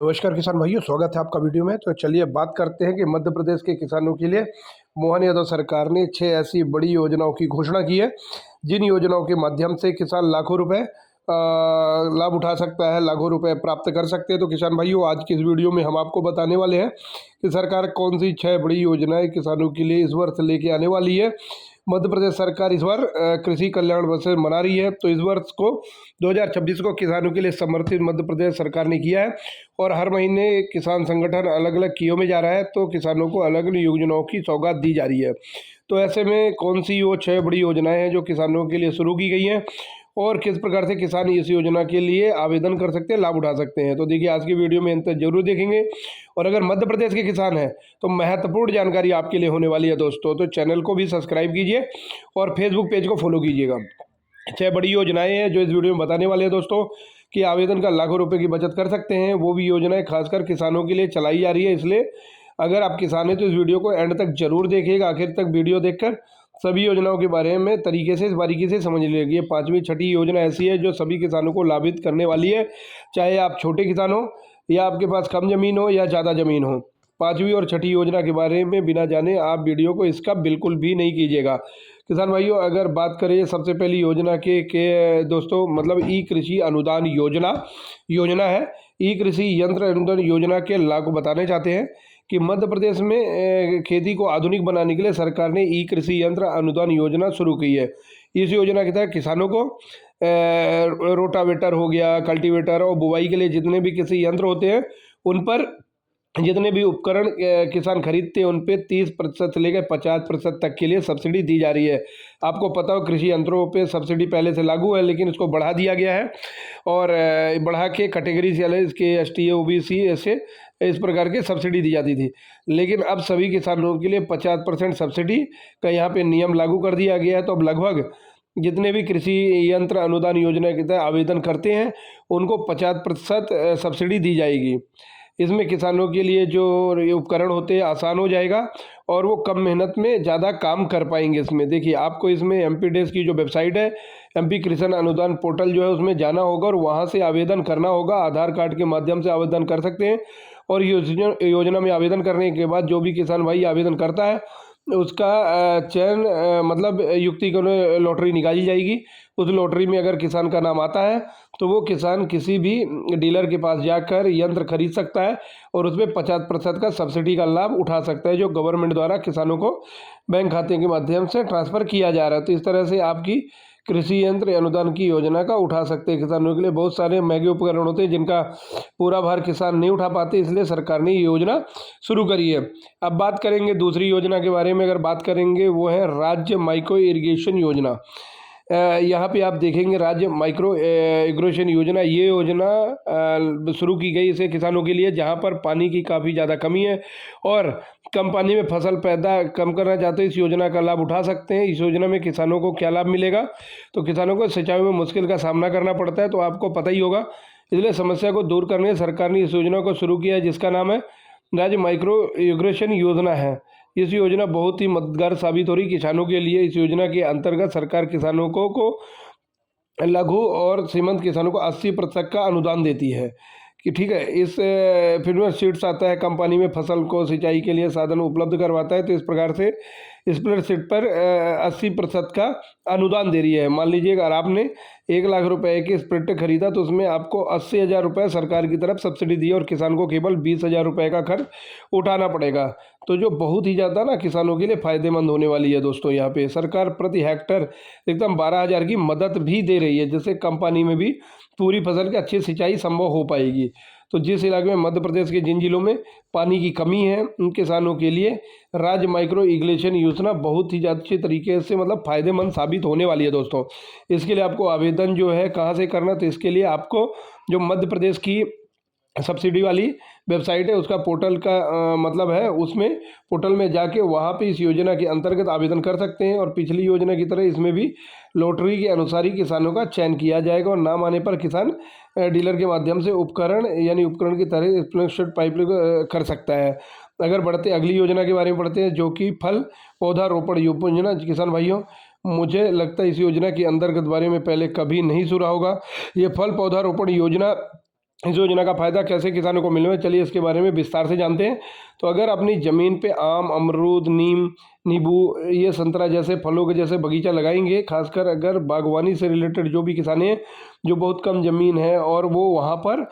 नमस्कार किसान भाइयों, स्वागत है आपका वीडियो में। तो चलिए बात करते हैं कि मध्य प्रदेश के किसानों के लिए मोहन यादव सरकार ने 6 ऐसी बड़ी योजनाओं की घोषणा की है, जिन योजनाओं के माध्यम से किसान लाखों रुपए लाभ उठा सकता है, लाखों रुपए प्राप्त कर सकते हैं। तो किसान भाइयों, आज की इस वीडियो में हम आपको बताने वाले हैं कि सरकार कौन सी 6 बड़ी योजनाएं किसानों के लिए इस वर्ष लेके आने वाली है। मध्य प्रदेश सरकार इस बार कृषि कल्याण वर्ष मना रही है, तो इस वर्ष को 2026 को किसानों के लिए समर्पित मध्य प्रदेश सरकार ने किया है और हर महीने किसान संगठन अलग अलग कियो में जा रहा है, तो किसानों को अलग अलग योजनाओं की सौगात दी जा रही है। तो ऐसे में कौन सी वो 6 बड़ी योजनाएं हैं जो किसानों के लिए शुरू की गई हैं और किस प्रकार से किसान इस योजना के लिए आवेदन कर सकते हैं, लाभ उठा सकते हैं। तो देखिए, आज की वीडियो में अंत तक जरूर देखेंगे। और अगर मध्य प्रदेश के किसान हैं तो महत्वपूर्ण जानकारी आपके लिए होने वाली है दोस्तों। तो चैनल को भी सब्सक्राइब कीजिए और फेसबुक पेज को फॉलो कीजिएगा। 6 बड़ी योजनाएं हैं जो इस वीडियो में बताने वाले हैं दोस्तों, कि आवेदन का लाखों रुपए की बचत कर सकते हैं। वो भी योजनाएं खासकर किसानों के लिए चलाई जा रही है, इसलिए अगर आप किसान हैं तो इस वीडियो को एंड तक जरूर देखिएगा। आखिर तक वीडियो देखकर सभी योजनाओं के बारे में तरीके से बारीकी से समझ लीजिए। ये 5वीं 6ठी योजना ऐसी है जो सभी किसानों को लाभित करने वाली है, चाहे आप छोटे किसान हो या आपके पास कम जमीन हो या ज़्यादा जमीन हो। 5वीं और 6ठी योजना के बारे में बिना जाने आप वीडियो को इसका बिल्कुल भी नहीं कीजिएगा। किसान भाइयों, अगर बात करें सबसे पहली योजना के दोस्तों, मतलब ई कृषि अनुदान योजना है। ई कृषि यंत्र अनुदान योजना के लाभ बताने चाहते हैं कि मध्य प्रदेश में खेती को आधुनिक बनाने के लिए सरकार ने ई कृषि यंत्र अनुदान योजना शुरू की है। इस योजना के तहत किसानों को रोटावेटर हो गया, कल्टीवेटर और बुवाई के लिए जितने भी कृषि यंत्र होते हैं उन पर, जितने भी उपकरण किसान खरीदते हैं उन पे 30% से लेकर 50% तक के लिए सब्सिडी दी जा रही है। आपको पता हो, कृषि यंत्रों पे सब्सिडी पहले से लागू है, लेकिन इसको बढ़ा दिया गया है और बढ़ा के कैटेगरी से अलग इसके ST OBC ऐसे इस प्रकार के सब्सिडी दी जाती थी। लेकिन अब सभी किसानों के लिए 50% सब्सिडी का यहाँ पे नियम लागू कर दिया गया है। तो अब लगभग जितने भी कृषि यंत्र अनुदान योजना के तहत आवेदन करते हैं उनको 50% सब्सिडी दी जाएगी। इसमें किसानों के लिए जो उपकरण होते हैं आसान हो जाएगा और वो कम मेहनत में ज़्यादा काम कर पाएंगे। इसमें देखिए, आपको इसमें MP की जो वेबसाइट है, MP किसान अनुदान पोर्टल जो है, उसमें जाना होगा और वहाँ से आवेदन करना होगा। आधार कार्ड के माध्यम से आवेदन कर सकते हैं और योजना में आवेदन करने के बाद जो भी किसान भाई आवेदन करता है उसका चयन मतलब युक्ति को लॉटरी निकाली जाएगी। उस लॉटरी में अगर किसान का नाम आता है तो वो किसान किसी भी डीलर के पास जाकर यंत्र खरीद सकता है और उसमें 50% का सब्सिडी का लाभ उठा सकता है, जो गवर्नमेंट द्वारा किसानों को बैंक खाते के माध्यम से ट्रांसफ़र किया जा रहा है। तो इस तरह से आपकी कृषि यंत्र अनुदान की योजना का उठा सकते हैं। किसानों के लिए बहुत सारे महंगे उपकरण होते हैं जिनका पूरा भार किसान नहीं उठा पाते, इसलिए सरकार ने ये योजना शुरू करी है। अब बात करेंगे दूसरी योजना के बारे में। अगर बात करेंगे वो है राज्य माइक्रो इरिगेशन योजना। यहाँ पे आप देखेंगे राज्य माइक्रो इरिगेशन योजना, ये योजना शुरू की गई इसे किसानों के लिए जहाँ पर पानी की काफ़ी ज़्यादा कमी है और कम पानी में फसल पैदा कम करना चाहते हैं, इस योजना का लाभ उठा सकते हैं। इस योजना में किसानों को क्या लाभ मिलेगा, तो किसानों को सिंचाई में मुश्किल का सामना करना पड़ता है, तो आपको पता ही होगा। इसलिए समस्या को दूर करने सरकार ने इस योजना को शुरू किया है, जिसका नाम है राज्य माइक्रो इरिगेशन योजना है। इस योजना बहुत ही मददगार साबित हो रही किसानों के लिए। इस योजना के अंतर्गत सरकार किसानों को लघु और सीमांत किसानों को 80% का अनुदान देती है कि ठीक है। इस फिर में सीड्स आता है, कम पानी में फसल को सिंचाई के लिए साधन उपलब्ध करवाता है। तो इस प्रकार से स्प्रेड सीट पर 80% का अनुदान दे रही है। मान लीजिए अगर आपने 1 लाख रुपए के स्प्रेड खरीदा तो उसमें आपको 80,000 रुपये सरकार की तरफ सब्सिडी दी और किसान को केवल 20,000 रुपये का खर्च उठाना पड़ेगा। तो जो बहुत ही ज़्यादा ना किसानों के लिए फ़ायदेमंद होने वाली है दोस्तों। यहाँ पे सरकार प्रति हेक्टर एकदम 12,000 की मदद भी दे रही है, जिससे कम पानी में भी पूरी फसल की अच्छी सिंचाई संभव हो पाएगी। तो जिस इलाके में मध्य प्रदेश के जिन जिलों में पानी की कमी है उन किसानों के लिए राज्य माइक्रो इरिगेशन योजना बहुत ही ज़्यादा अच्छे तरीके से मतलब फ़ायदेमंद साबित होने वाली है दोस्तों। इसके लिए आपको आवेदन जो है कहाँ से करना, तो इसके लिए आपको जो मध्य प्रदेश की सब्सिडी वाली वेबसाइट है उसका पोर्टल का मतलब है, उसमें पोर्टल में जाके वहाँ पे इस योजना के अंतर्गत आवेदन कर सकते हैं। और पिछली योजना की तरह इसमें भी लॉटरी के अनुसार ही किसानों का चयन किया जाएगा और नाम आने पर किसान डीलर के माध्यम से उपकरण यानी उपकरण की तरह स्प्रिंकलर पाइप कर सकता है। अगर बढ़ते अगली योजना के बारे में पढ़ते हैं, जो कि फल पौधा रोपण योजना। किसान भाइयों, मुझे लगता है इस योजना के अंतर्गत बारे में पहले कभी नहीं सुना होगा। ये फल पौधा रोपण योजना इस योजना का फ़ायदा कैसे किसानों को मिले, चलिए इसके बारे में विस्तार से जानते हैं। तो अगर अपनी ज़मीन पे आम, अमरूद, नीम, नींबू, ये संतरा जैसे फलों के जैसे बगीचा लगाएंगे, खासकर अगर बागवानी से रिलेटेड जो भी किसान हैं जो बहुत कम ज़मीन है और वो वहाँ पर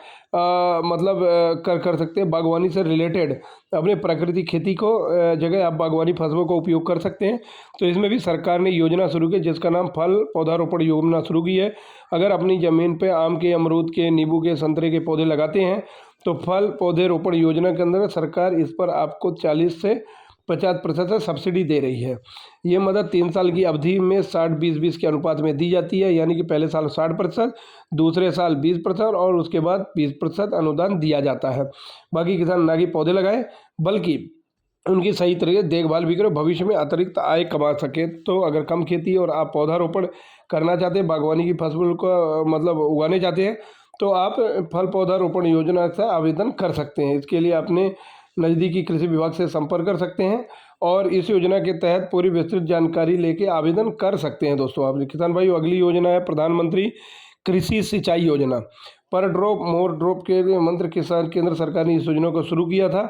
कर सकते हैं बागवानी से रिलेटेड अपने प्राकृतिक खेती को जगह आप बागवानी फसलों का उपयोग कर सकते हैं। तो इसमें भी सरकार ने योजना शुरू की जिसका नाम फल पौधारोपण योजना शुरू की है। अगर अपनी ज़मीन पे आम के, अमरूद के, नींबू के, संतरे के पौधे लगाते हैं तो फल पौधे रोपण योजना के अंदर सरकार इस पर आपको 40 से 50% सब्सिडी दे रही है। ये मदद 3 साल की अवधि में 60-20-20 के अनुपात में दी जाती है, यानी कि पहले साल 60%, दूसरे साल 20% और उसके बाद 20% अनुदान दिया जाता है। बाकी किसान ना कि पौधे लगाएं बल्कि उनकी सही तरीके देखभाल भी करें, भविष्य में अतिरिक्त आय कमा सके। तो अगर कम खेती और आप पौधारोपण करना चाहते हैं, बागवानी की फसल को उगाने चाहते हैं, तो आप फल पौधारोपण योजना से आवेदन कर सकते हैं। इसके लिए अपने नज़दीकी कृषि विभाग से संपर्क कर सकते हैं और इस योजना के तहत पूरी विस्तृत जानकारी लेके आवेदन कर सकते हैं। दोस्तों आप किसान भाई, अगली योजना है प्रधानमंत्री कृषि सिंचाई योजना। पर ड्रॉप मोर ड्रॉप के मंत्र किसान केंद्र सरकार ने इस योजना को शुरू किया था।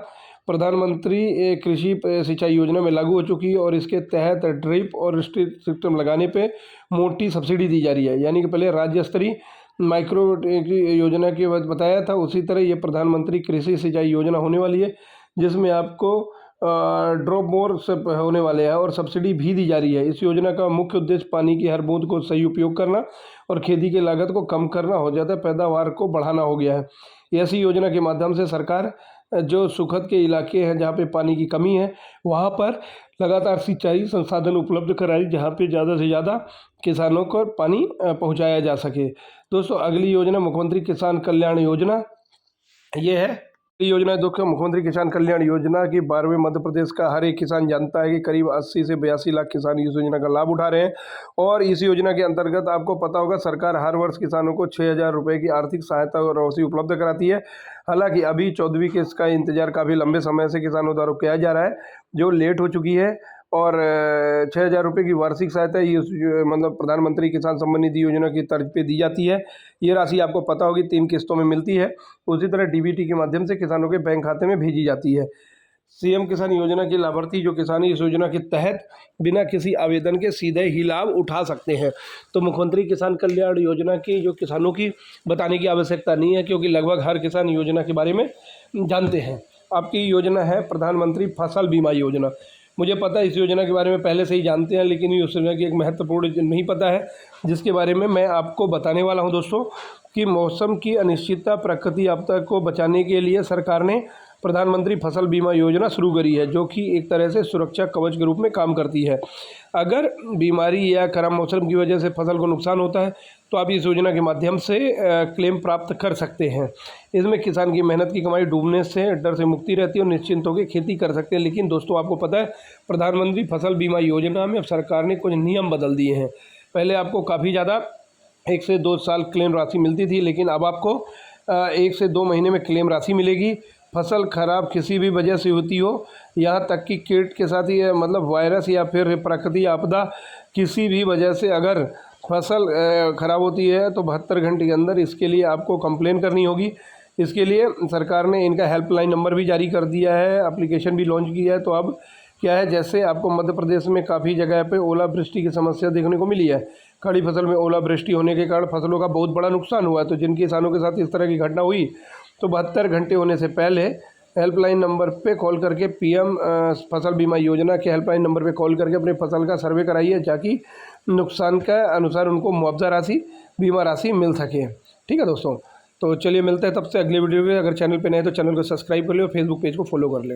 प्रधानमंत्री कृषि सिंचाई योजना में लागू हो चुकी है और इसके तहत ड्रिप और स्ट्रिप सिस्टम लगाने पे मोटी सब्सिडी दी जा रही है। यानी कि पहले राज्य स्तरीय माइक्रो योजना की बताया था, उसी तरह ये प्रधानमंत्री कृषि सिंचाई योजना होने वाली है जिसमें आपको ड्रॉप मोर से होने वाले हैं और सब्सिडी भी दी जा रही है। इस योजना का मुख्य उद्देश्य पानी की हर बूंद को सही उपयोग करना और खेती की लागत को कम करना हो जाता है, पैदावार को बढ़ाना हो गया है। ऐसी योजना के माध्यम से सरकार जो सुखद के इलाके हैं जहाँ पे पानी की कमी है वहाँ पर लगातार सिंचाई संसाधन उपलब्ध कराई जहाँ पे ज़्यादा से ज़्यादा किसानों को पानी पहुँचाया जा सके। दोस्तों अगली योजना मुख्यमंत्री किसान कल्याण योजना ये है। ये योजना दोस्तों मुख्यमंत्री किसान कल्याण योजना की 12वें मध्य प्रदेश का हर एक किसान जानता है कि करीब 80 से 82 लाख किसान इस योजना का लाभ उठा रहे हैं। और इस योजना के अंतर्गत आपको पता होगा सरकार हर वर्ष किसानों को 6,000 रुपये की आर्थिक सहायता और राशि उपलब्ध कराती है। हालांकि अभी 14वीं किस्त का इंतजार काफ़ी लंबे समय से किसानों द्वारा किया जा रहा है जो लेट हो चुकी है और 6,000 रुपये की वार्षिक सहायता ये प्रधानमंत्री किसान सम्मान निधि योजना की तर्ज पे दी जाती है। ये राशि आपको पता होगी 3 किस्तों में मिलती है। उसी तरह डीबीटी के माध्यम से किसानों के बैंक खाते में भेजी जाती है। सीएम किसान योजना के लाभार्थी जो किसान इस योजना के तहत बिना किसी आवेदन के सीधे ही लाभ उठा सकते हैं। तो मुख्यमंत्री किसान कल्याण योजना की जो किसानों की बताने की आवश्यकता नहीं है क्योंकि लगभग हर किसान योजना के बारे में जानते हैं। आपकी योजना है प्रधानमंत्री फसल बीमा योजना। मुझे पता है इस योजना के बारे में पहले से ही जानते हैं, लेकिन इस योजना की एक महत्वपूर्ण नहीं पता है जिसके बारे में मैं आपको बताने वाला हूं दोस्तों कि मौसम की अनिश्चितता, प्रकृति आपदा को बचाने के लिए सरकार ने प्रधानमंत्री फसल बीमा योजना शुरू करी है जो कि एक तरह से सुरक्षा कवच के रूप में काम करती है। अगर बीमारी या खराब मौसम की वजह से फसल को नुकसान होता है तो आप इस योजना के माध्यम से क्लेम प्राप्त कर सकते हैं। इसमें किसान की मेहनत की कमाई डूबने से डर से मुक्ति रहती है और निश्चिंत होकर खेती कर सकते हैं। लेकिन दोस्तों आपको पता है प्रधानमंत्री फसल बीमा योजना में अब सरकार ने कुछ नियम बदल दिए हैं। पहले आपको काफ़ी ज़्यादा 1 से 2 साल क्लेम राशि मिलती थी, लेकिन अब आपको 1 से 2 महीने में क्लेम राशि मिलेगी। फसल खराब किसी भी वजह से होती हो, यहाँ तक कि कीट के साथ ही वायरस या फिर प्राकृतिक आपदा किसी भी वजह से अगर फसल खराब होती है तो 72 घंटे के अंदर इसके लिए आपको कंप्लेन करनी होगी। इसके लिए सरकार ने इनका हेल्पलाइन नंबर भी जारी कर दिया है, एप्लीकेशन भी लॉन्च किया है। तो अब क्या है, जैसे आपको मध्य प्रदेश में काफ़ी जगह पे ओलावृष्टि की समस्या देखने को मिली है, खड़ी फसल में ओलावृष्टि होने के कारण फसलों का बहुत बड़ा नुकसान हुआ है। तो जिन किसानों के साथ इस तरह की घटना हुई तो 72 घंटे होने से पहले हेल्पलाइन नंबर पे कॉल करके पीएम फसल बीमा योजना के हेल्पलाइन नंबर पे कॉल करके अपने फसल का सर्वे कराइए ताकि नुकसान का अनुसार उनको मुआवजा राशि, बीमा राशि मिल सके। ठीक है दोस्तों, तो चलिए मिलते हैं तब से अगले वीडियो में। अगर चैनल पे नए तो चैनल को सब्सक्राइब कर लो, फेसबुक पेज को फॉलो कर ले।